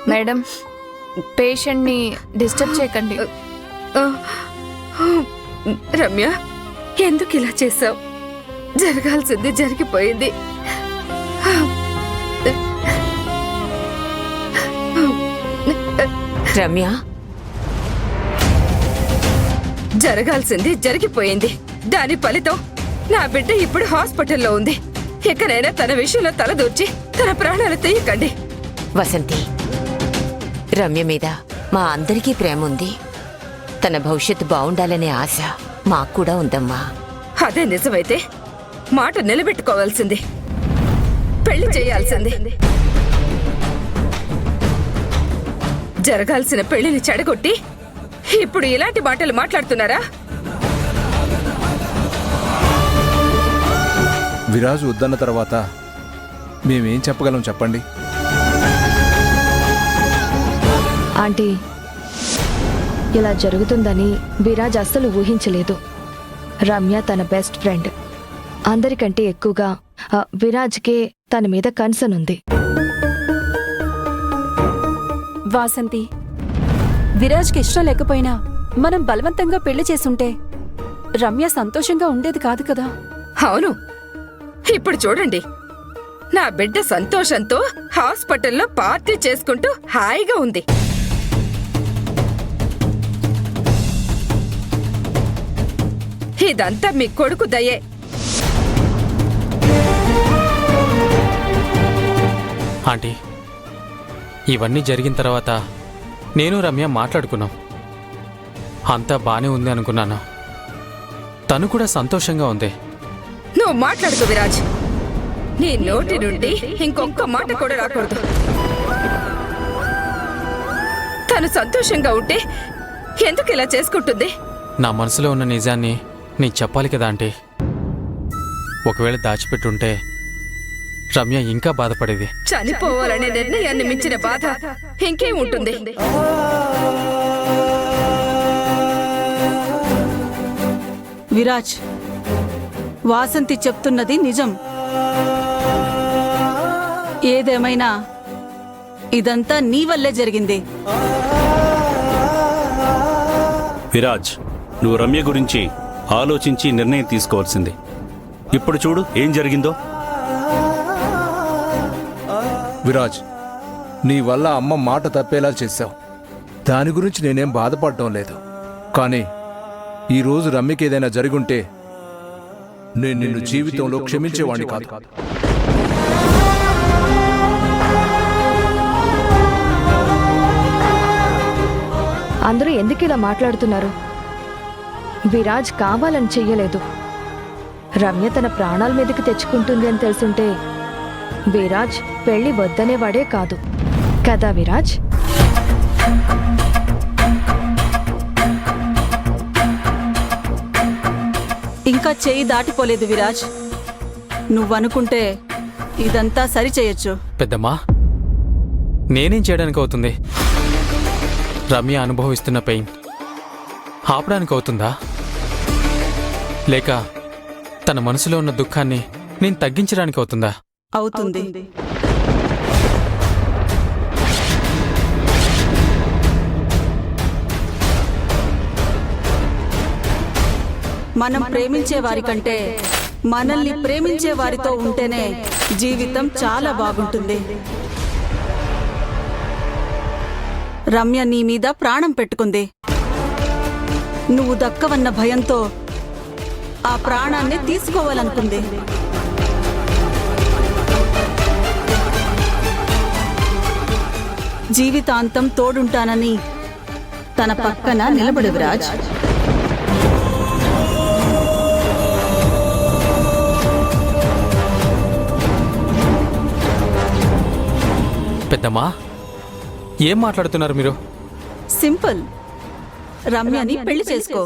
Madam, పేషెంట్ని disturb చేయకండి. రమ్య, ఎందుకు ఇలా చేసావు? జరగాల్సింది జరిగిపోయింది. రమ్య, జరగాల్సింది జరిగిపోయింది. దాని ఫలితం నా బిడ్డ ఇప్పుడు హాస్పిటల్లో ఉంది. ఎక్కడైనా తన విషయంలో తలదూర్చి తన ప్రాణాలు తీయకండి. వసంతి, రమ్య మీద మా అందరికీ ప్రేమ ఉంది. తన భవిష్యత్తు బావుండాలనే ఆశ మాకు కూడా ఉందమ్మా. అదే నిజమైతే మాట నిలబెట్టుకోవాల్సింది, పెళ్లి చేయాల్సింది. జరగాల్సిన పెళ్లిని చెడగొట్టి ఇప్పుడు ఇలాంటి మాటలు మాట్లాడుతున్నారా? విరాజు వద్దన్న తర్వాత మేమేం చెప్పగలం చెప్పండి? ఆంటీ, ఇలా జరుగుతుందని విరాజ్ అస్సలు ఊహించలేదు. రమ్య తన బెస్ట్ ఫ్రెండ్. అందరికంటే ఎక్కువగా విరాజ్కే తన మీద కన్సర్న్ ఉంది. వాసంతి, విరాజ్కి ఇష్టం లేకపోయినా మనం బలవంతంగా పెళ్లి చేసుంటే రమ్య సంతోషంగా ఉండేది కాదు కదా. అవును, ఇప్పుడు చూడండి, నా బిడ్డ సంతోషంతో హాస్పిటల్లో పార్టీ చేసుకుంటూ హాయిగా ఉంది. ఇదంతా మీ కొడుకు దయే. ఆంటీ, ఇవన్నీ జరిగిన తర్వాత నేను రమ్య మాట్లాడుకున్నాం. అంతా బానే ఉంది అనుకున్నాను. తను కూడా సంతోషంగా ఉంది. నువ్వు మాట్లాడుకో విరాజ్. నీ నోటి నుండి ఇంకొక మాట కూడా రాకూడదు. తను సంతోషంగా ఉంటే ఎందుకు ఇలా చేసుకుంటుంది? నా మనసులో ఉన్న నిజాన్ని నీకు చెప్పాలి కదా ఆంటీ. ఒకవేళ దాచిపెట్టుంటే రమ్య ఇంకా బాధపడేది. చనిపోవాలనే నిర్ణయాన్ని మించిన బాధ ఇంకేం ఉంటుంది? విరాజ్, వాసంతి చెప్తున్నది నిజం. ఏదేమైనా ఇదంతా నీ వల్లే జరిగింది. విరాజ్, నువ్వు రమ్య గురించి ఆలోచించి నిర్ణయం తీసుకోవాల్సింది. ఇప్పుడు చూడు ఏం జరిగిందో. విరాజ్, నీ వల్ల అమ్మ మాట తప్పేలా చేశావు. దాని గురించి నేనేం బాధపడటం లేదు. కానీ ఈరోజు రమ్యకి ఏదైనా జరుగుంటే నేను నిన్ను జీవితంలో క్షమించేవాణ్ణి కాదు. అందరూ ఎందుకు ఇలా మాట్లాడుతున్నారు? విరాజ్ కావాలని చెయ్యలేదు. రమ్య తన ప్రాణాల మీదకి తెచ్చుకుంటుంది అని తెలుసుంటే విరాజ్ పెళ్లి వద్దనేవాడే కాదు కదా విరాజ్? ఇంకా చేయి దాటిపోలేదు విరాజ్. నువ్వనుకుంటే ఇదంతా సరిచేయొచ్చు. పెద్దమ్మా, నేనేం చేయడానికి అవుతుంది? రమ్య అనుభవిస్తున్న పెయిన్ ఆపడానికి అవుతుందా? లేక తన మనసులో ఉన్న దుఃఖాన్ని నేను తగ్గించడానికి అవుతుందా? అవుతుంది. మనం ప్రేమించే వారి కంటే మనల్ని ప్రేమించే వారితో ఉంటేనే జీవితం చాలా బాగుంటుంది. రమ్య నీ మీద ప్రాణం పెట్టుకుంది. నువ్వు దక్కవన్న భయంతో ఆ ప్రాణాన్ని తీసుకోవాలనుకుంది. జీవితాంతం తోడుంటానని తన పక్కన నిలబడు విరాజ్. పెద్దమ్మా, ఏం మాట్లాడుతున్నారు మీరు? సింపుల్, రమ్యని పెళ్లి చేసుకో.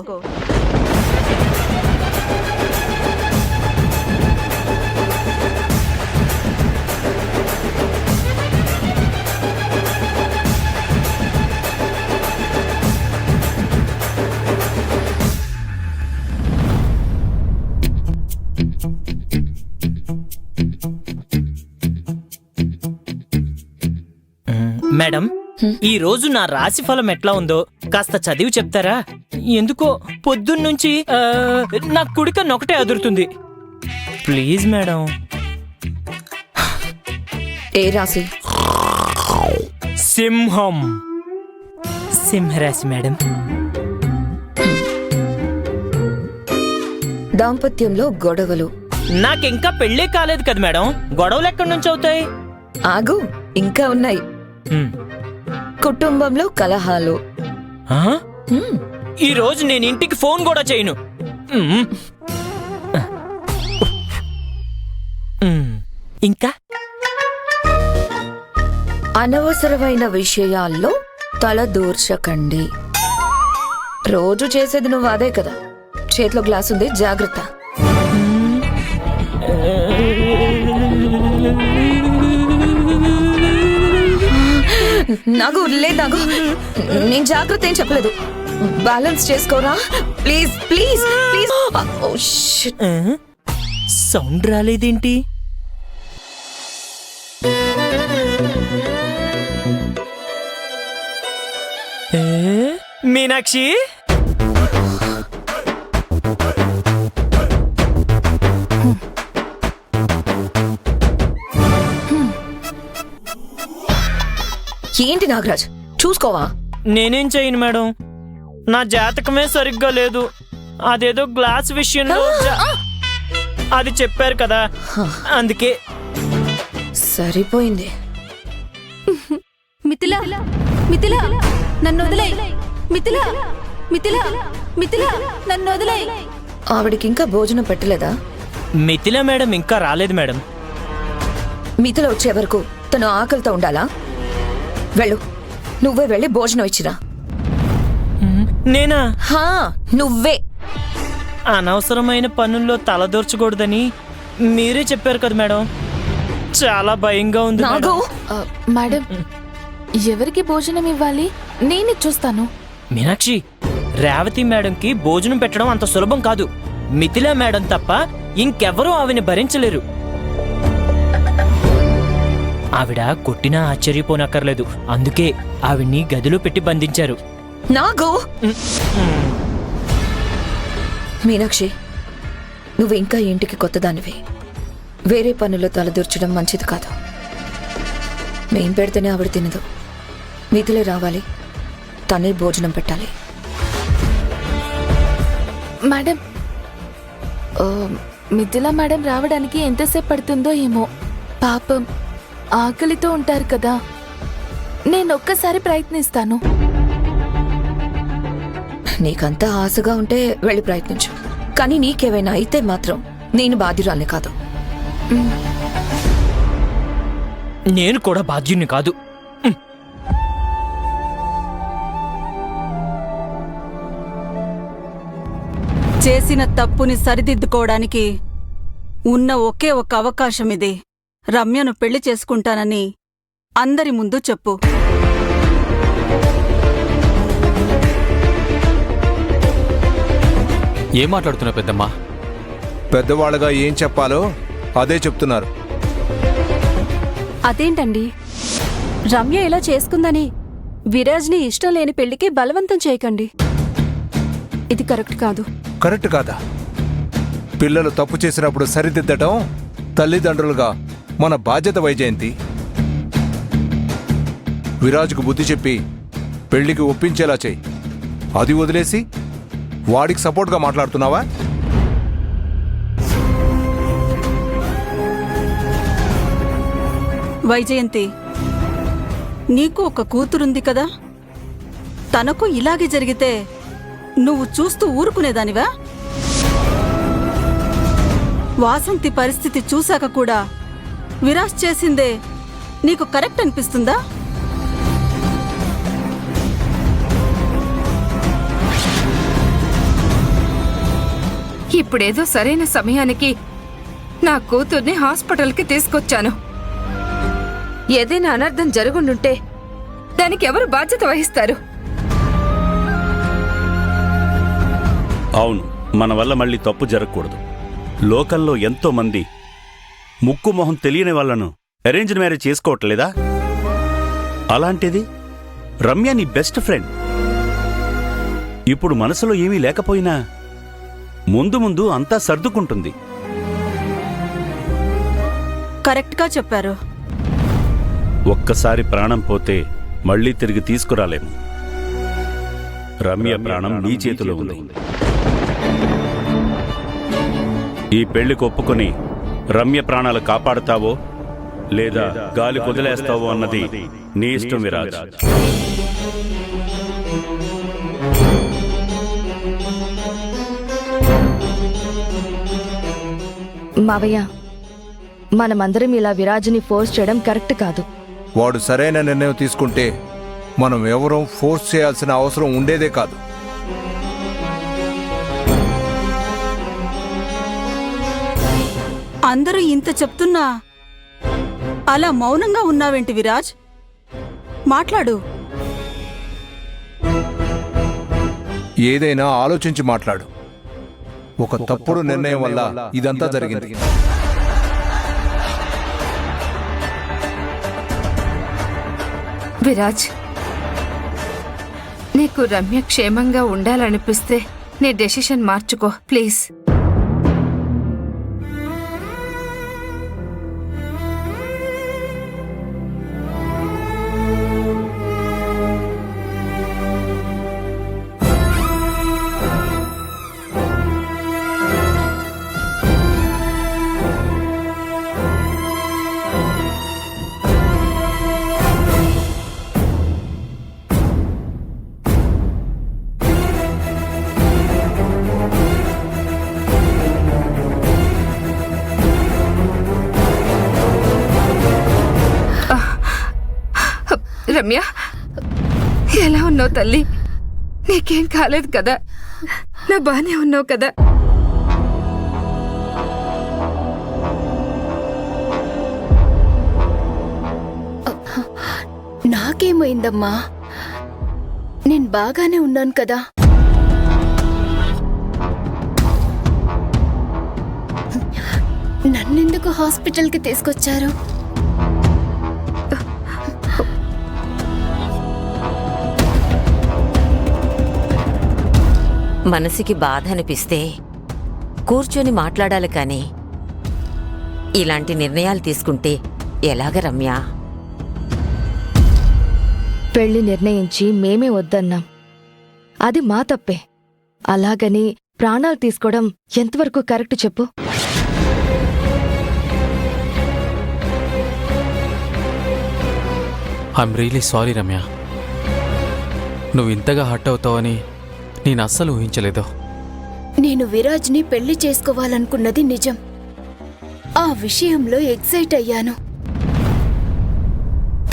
మేడం, ఈ రోజు నా రాశి ఫలం ఎట్లా ఉందో కాస్త చదివి చెప్తారా? ఎందుకో పొద్దున్నుంచి నా కుడిక నొకటే అదురుతుంది. Please madam. ఏ రాశి? సింహం. సింహరాశి మేడం. దాంపత్యంలో గొడవలు. నాకింకా పెళ్ళే కాలేదు కదా మేడం, గొడవలు ఎక్కడి నుంచి అవుతాయి? ఆగు, ఇంకా ఉన్నాయి. కుటుంబంలో కలహాలు. ఆ? ఈ రోజు నేను ఇంటికి ఫోన్ కూడా చేయను. ఇంకా అనవసరమైన విషయాల్లో తలదూర్చకండి. రోజు చేసేది నువ్వు అదే కదా. చేతిలో గ్లాస్ ఉంది, జాగ్రత్త. నాకు లేదు, నాకు నేను జాగ్రత్త ఏం చెప్పలేదు. బ్యాలెన్స్ చేసుకోరా ప్లీజ్ ప్లీజ్ ప్లీజ్. సౌండ్ రాలేదేంటి? మీనాక్షి, ఏంటి నాగరాజ్, చూసుకోవా? నేనేం చేయను మేడం, నా జాతకమే సరిగ్గా లేదు. అదేదో గ్లాస్ విషయంలో అది చెప్పారు కదా, అందుకే. సరిపోయింది. మిథిలా, మిథిలా నన్ను వదిలే. మిథిలా, మిథిలా, మిథిలా నన్ను వదిలే. ఆవిడికి ఇంకా భోజనం పెట్టలేదా? మిథిలా మేడం ఇంకా రాలేదు మేడం. మిథిల వచ్చే వరకు తను ఆకలితో ఉండాలా? వెళ్ళు, నువ్వే వెళ్ళి భోజనం ఇచ్చిరా. నేనా? హా, నువ్వే. అనవసరమైన పనుల్లో తలదూర్చకూడదని మీరే చెప్పారు కదా మేడం. చాలా భయంగా ఉంది నాగు. మేడం, ఎవరికి భోజనం ఇవ్వాలి? నేను చూస్తాను. మీనాక్షి, రేవతి మేడంకి భోజనం పెట్టడం అంత సులభం కాదు. మిథిలా మేడం తప్ప ఇంకెవరూ ఆవిని భరించలేరు. ఆవిడ కొట్టినా ఆశ్చర్యపోనక్కర్లేదు, అందుకే ఆవిడ్ని గదిలో పెట్టి బంధించారు. నాగు. మీనాక్షి, నువ్వు ఇంకా ఇంటికి కొత్తదానివి. వేరే పనుల్లో తలదూర్చడం మంచిది కాదు. మేం పెడితేనే ఆవిడ తినదు. మిథిలే రావాలి, తనే భోజనం పెట్టాలి. మేడం, మిథిలా మేడం రావడానికి ఎంతసేపు పడుతుందో ఏమో. పాపం ఆకలితో ఉంటారు కదా. నేను ఒక్కసారి ప్రయత్నిస్తాను. నీకంతా ఆశగా ఉంటే వెళ్ళి ప్రయత్నించు, కానీ నీకేమైనా అయితే మాత్రం నేను బాధ్యురాల్ని కాదు. నేను కూడా బాధ్యుని కాదు. చేసిన తప్పుని సరిదిద్దుకోవడానికి ఉన్న ఒకే ఒక అవకాశం ఇది. రమ్యను పెళ్లి చేసుకుంటానని అందరి ముందు చెప్పు. ఏం మాట్లాడుతున్నావు పెద్దమ్మా? పెద్దవాళ్ళగా ఏం చెప్పాలో అదే చెప్తున్నారు. అదేంటండి, రమ్య ఇలా చేసుకుందని విరాజ్ని ఇష్టం లేని పెళ్లికి బలవంతం చేయకండి. ఇది కరెక్ట్ కాదు. కరెక్ట్ కాదా? పిల్లలు తప్పు చేసినప్పుడు సరిదిద్దటం తల్లిదండ్రులుగా మన బాధ్యత. వైజయంతి, విరాజ్కు బుద్ధి చెప్పి పెళ్లికి ఒప్పించేలా చెయ్యి. అది వదిలేసి వాడికి సపోర్ట్గా మాట్లాడుతున్నావా? వైజయంతి, నీకు ఒక కూతురుంది కదా, తనకు ఇలాగే జరిగితే నువ్వు చూస్తూ ఊరుకునేదానివా? వాసంతి పరిస్థితి చూశాక కూడా విరాజ్ చేసిందే నీకు కరెక్ట్ అనిపిస్తుందా? ఇప్పుడేదో సరైన సమయానికి నా కూతుర్ని హాస్పిటల్కి తీసుకొచ్చాను. ఏదైనా అనర్థం జరుగుండుంటే దానికి ఎవరు బాధ్యత వహిస్తారు? అవును, మన వల్ల మళ్ళీ తప్పు జరగకూడదు. లోకల్లో ఎంతో మంది ముక్కు మొహం తెలియని వాళ్ళను అరేంజ్డ్ మ్యారేజ్ చేసుకోవట్లేదా? అలాంటిది రమ్య నీ బెస్ట్ ఫ్రెండ్. ఇప్పుడు మనసులో ఏమీ లేకపోయినా ముందు ముందు అంతా సర్దుకుంటుంది. కరెక్ట్గా చెప్పారు. ఒక్కసారి ప్రాణం పోతే మళ్ళీ తిరిగి తీసుకురాలేము. రమ్య ప్రాణం నీ చేతిలో ఉంది. ఈ పెళ్లికి ఒప్పుకొని రమ్య ప్రాణాలు కాపాడుతావో లేదా గాలి కుదిలేస్తావో అన్నది నీ ఇష్టం విరాజ్. మావయ్య, మనమందరం ఇలా విరాజ్ని ఫోర్స్ చేయడం కరెక్ట్ కాదు. వాడు సరైన నిర్ణయం తీసుకుంటే మనం ఎవరూ ఫోర్స్ చేయాల్సిన అవసరం ఉండేదే కాదు. అందరూ ఇంత చెప్తున్నా అలా మౌనంగా ఉన్నావేంటి విరాజ్? మాట్లాడు. ఏదైనా ఆలోచించి మాట్లాడు. ఒక తప్పుడు నిర్ణయం వల్ల ఇదంతా జరిగింది. విరాజ్, నీకు రమ్య క్షేమంగా ఉండాలనిపిస్తే నీ డెసిషన్ మార్చుకో ప్లీజ్. రమ్య, ఎలా ఉన్నావు తల్లి? నీకేం కాలేదు కదా? నా బానే ఉన్నావు కదా? నాకేమైందమ్మా? నేను బాగానే ఉన్నాను కదా. నన్నెందుకు హాస్పిటల్కి తీసుకొచ్చారు? మనసుకి బాధ అనిపిస్తే కూర్చొని మాట్లాడాలి కానీ ఇలాంటి నిర్ణయాలు తీసుకుంటే ఎలాగ రమ్య? పెళ్లి నిర్ణయించి మేమే వద్దన్నాం. అది మా తప్పే. అలాగని ప్రాణాలు తీసుకోవడం ఎంతవరకు కరెక్ట్ చెప్పు? I'm really sorry Ramya. నువ్వు ఇంతగా హర్ట్ అవుతావని నేను అస్సలు ఊహించలేదు. నేను విరాజ్ని పెళ్లి చేసుకోవాలనుకున్నది నిజం. ఆ విషయంలో ఎక్సైట్ అయ్యాను.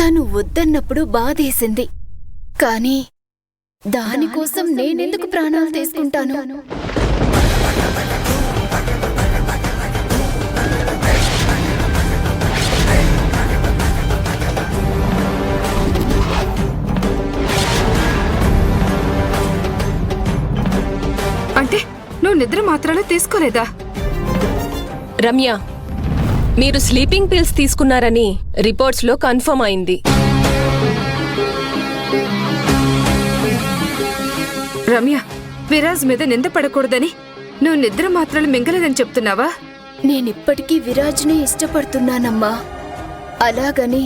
తను వద్దన్నప్పుడు బాధేసింది. కానీ దానికోసం నేనెందుకు ప్రాణాలు తీసుకుంటాను? అంటే నువ్వు నిద్ర మాత్రాలు తీసుకోలేదా? రమ్య, మీరు స్లీపింగ్ పిల్స్ తీసుకున్నారని రిపోర్ట్స్లో కన్ఫర్మ్ అయింది. రమ్య, విరాజ్ మీద నింద పడకూడదని నువ్వు నిద్ర మాత్రాలు మింగలేదని చెప్తున్నావా? నేనిప్పటికీ విరాజ్ని ఇష్టపడుతున్నానమ్మా. అలాగని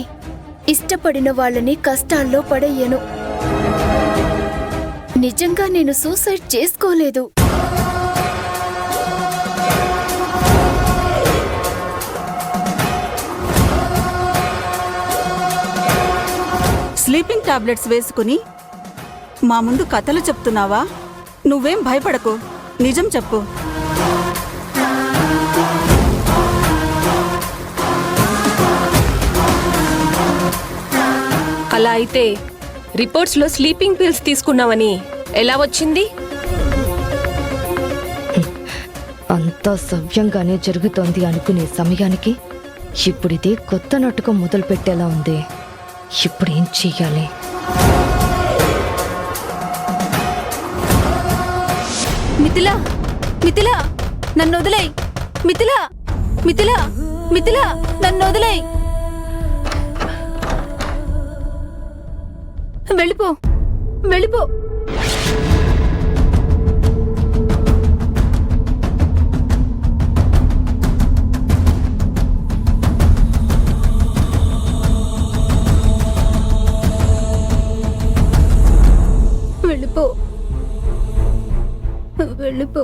ఇష్టపడిన వాళ్ళని కష్టాల్లో పడేయను. నిజంగా నేను సూసైడ్ చేసుకోలేదు. స్లీపింగ్ టాబ్లెట్స్ వేసుకుని మా ముందు కథలు చెప్తున్నావా? నువ్వేం భయపడకు, నిజం చెప్పు. అలా అయితే రిపోర్ట్స్లో స్లీపింగ్ పిల్స్ తీసుకున్నావని ఎలా వచ్చింది? అంతా సవ్యంగానే జరుగుతోంది అనుకునే సమయానికి ఇప్పుడిది కొత్త నాటకం మొదలు పెట్టేలా ఉంది. ఇప్పుడేం చెయ్యాలి? మిథిలా, మిథిలా, నన్ను వదిలేయ్. మిథిలా, మిథిలా, మిథిలా, నన్ను వదిలేయ్. వెళ్ళిపో వెళ్ళిపో. వెళ్ళిపో వెళ్ళిపో.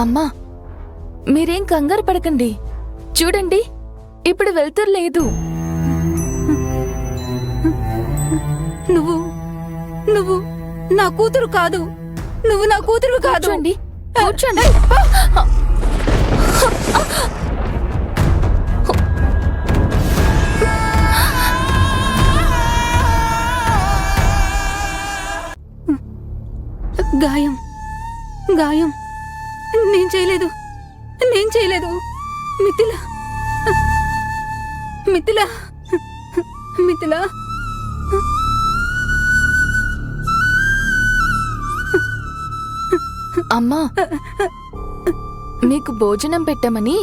అమ్మా మీరేం కంగారు పడకండి. చూడండి ఇప్పుడు వెళ్తురు లేదు. నువ్వు నువ్వు నా కూతురు కాదు. నువ్వు నా కూతురు కాదు. కూర్చోండి కూర్చోండి. గాయం గాయం. నేను చేయలేదు. మిథిల మిథిల మిథిల. అమ్మా మీకు భోజనం పెట్టమని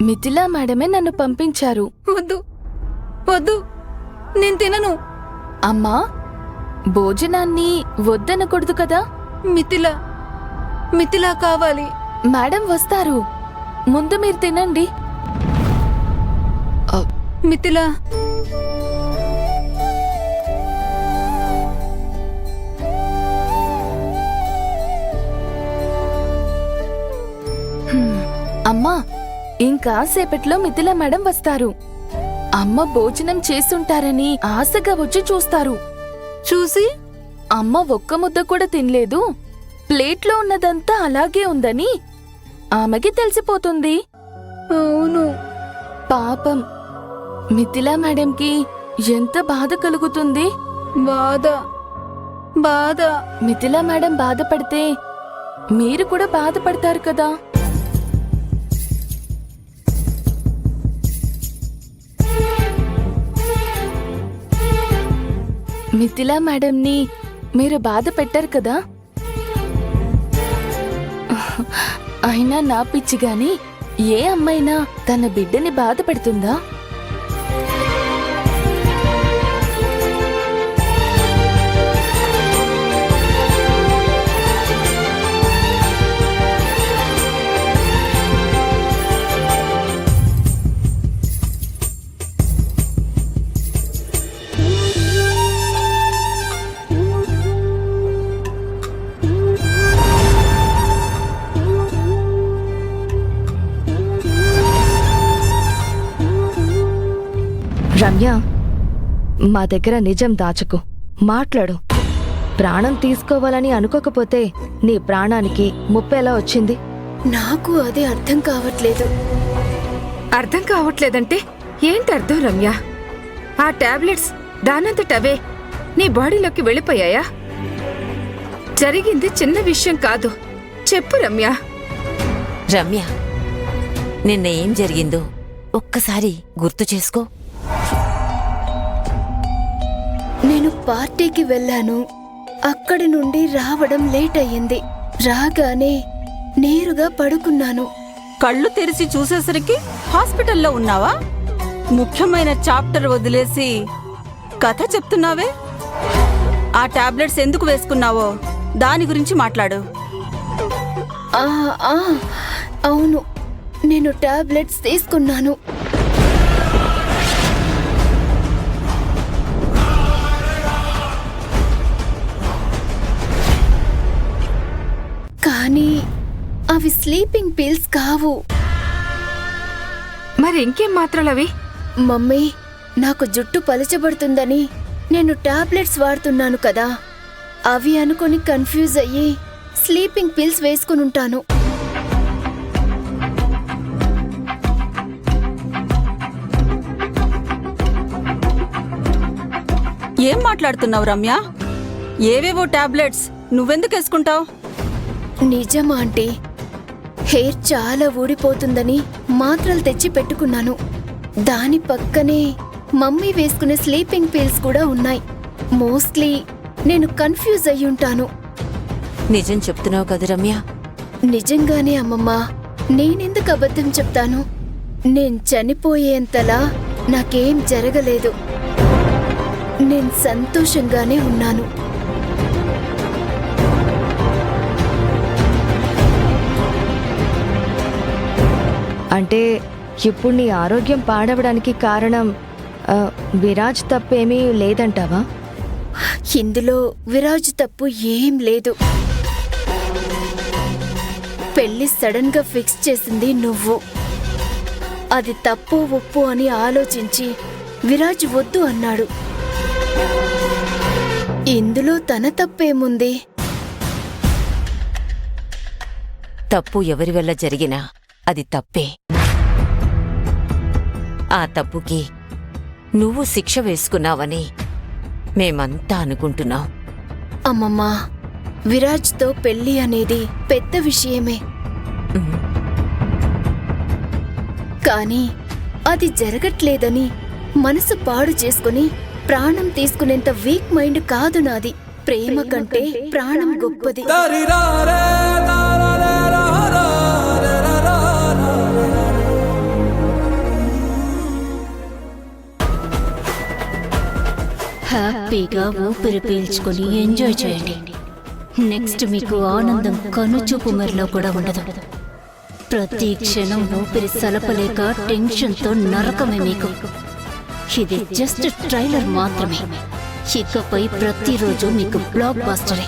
మిథిలా మేడమే నన్ను పంపించారు. వద్దు వద్దు, నేను తినను. అమ్మా భోజనాన్ని వద్దనకూడదు కదా. మిథిల కావాలి. మేడం వస్తారు, ముందు మీరు తినండి. మిథిల అమ్మా ఇంకాసేపట్లో మిథిలా మేడం వస్తారు. అమ్మ భోజనం చేస్తుంటారని ఆశగా వచ్చి చూస్తారు. చూసి అమ్మ ఒక్క ముద్ద కూడా తినలేదు, ప్లేట్లో ఉన్నదంతా అలాగే ఉందని ఆమెకి తెలిసిపోతుంది. అవును. పాపం మిథిలా మేడంకి ఎంత బాధ కలుగుతుంది. బాధ. మిథిలా మేడం బాధపడితే మీరు కూడా బాధపడతారు కదా. మిథిలా మేడంని మీరు బాధ పెట్టారు కదా. అయినా నా పిచ్చి గాని ఏ అమ్మైనా తన బిడ్డని బాధ పెడుతుందా? రమ్య, మా దగ్గర నిజం దాచకు, మాట్లాడు. ప్రాణం తీసుకోవాలని అనుకోకపోతే నీ ప్రాణానికి ముప్పెలా వచ్చింది? నాకు అదే అర్థం కావట్లేదు. అర్థం కావట్లేదంటే ఏంటి అర్థం రమ్య? ఆ టాబ్లెట్స్ దానంతటవే నీ బాడీలోకి వెళ్ళిపోయాయా? జరిగింది చిన్న విషయం కాదు. చెప్పు రమ్య. రమ్య, నిన్న ఏం జరిగిందో ఒక్కసారి గుర్తు చేసుకో. నేను పార్టీకి వెళ్ళాను. అక్కడి నుండి రావడం లేట్ అయ్యింది. రాగానే నేరుగా పడుకున్నాను. కళ్ళు తెరిచి చూసేసరికి హాస్పిటల్లో ఉన్నావా? ముఖ్యమైన చాప్టర్ వదిలేసి కథ చెప్తున్నావే. ఆ టాబ్లెట్స్ ఎందుకు వేసుకున్నావో దాని గురించి మాట్లాడు. అవును, నేను టాబ్లెట్స్ తీసుకున్నాను. కానీ అవి స్లీపింగ్ పిల్స్ కావు. మరి ఇంకేం మాత్రలవి? మమ్మీ, నాకు జుట్టు పలచబడుతుందని నేను టాబ్లెట్స్ వాడుతున్నాను కదా, అవి అనుకొని కన్ఫ్యూజ్ అయ్యి స్లీపింగ్ పిల్స్ వేసుకునుంటాను. ఏం మాట్లాడుతున్నావు రమ్య? ఏవేవో టాబ్లెట్స్ నువ్వెందుకు వేసుకుంటావు? నిజమా ఆంటీ, హెయిర్ చాలా ఊడిపోతుందని మాత్రలు తెచ్చి పెట్టుకున్నాను. దాని పక్కనే మమ్మీ వేసుకునే స్లీపింగ్ పిల్స్ కూడా ఉన్నాయి. మోస్ట్లీ నేను కన్ఫ్యూజ్ అయ్యుంటాను. నిజం చెప్తున్నావు కదా రమ్య? నిజంగానే అమ్మమ్మా, నేనెందుకు అబద్ధం చెప్తాను? నేను చనిపోయేంతలా నాకేం జరగలేదు. నేను సంతోషంగానే ఉన్నాను. అంటే ఇప్పుడు నీ ఆరోగ్యం పాడవడానికి కారణం విరాజ్ తప్పేమీ లేదంటావా? ఇందులో విరాజ్ తప్పు ఏం లేదు. పెళ్లి సడన్ గా ఫిక్స్ చేసింది నువ్వు. అది తప్పు ఒప్పు అని ఆలోచించి విరాజ్ వద్దు అన్నాడు. ఇందులో తన తప్పేముంది? తప్పు ఎవరి వల్ల జరిగినా అది తప్పే. ఆ తప్పుకి నువ్వు శిక్ష వేసుకున్నావని మేమంతా అనుకుంటున్నాం. అమ్మమ్మా, విరాజ్తో పెళ్లి అనేది పెద్ద విషయమే. కానీ అది జరగట్లేదని మనసు పాడు చేసుకుని ప్రాణం తీసుకునేంత వీక్ మైండ్ కాదు నాది. ప్రేమ కంటే ప్రాణం గొప్పది. హ్యాపీగా ఊపిరి పీల్చుకొని ఎంజాయ్ చేయండి. నెక్స్ట్ మీకు ఆనందం కనుచూపు మేరలో కూడా ఉండదు. ప్రతి క్షణం ఊపిరి సలపలేక టెన్షన్తో నరకమే మీకు. ఇది జస్ట్ ట్రైలర్ మాత్రమే. ఇకపై ప్రతిరోజు మీకు బ్లాక్ బస్టరే.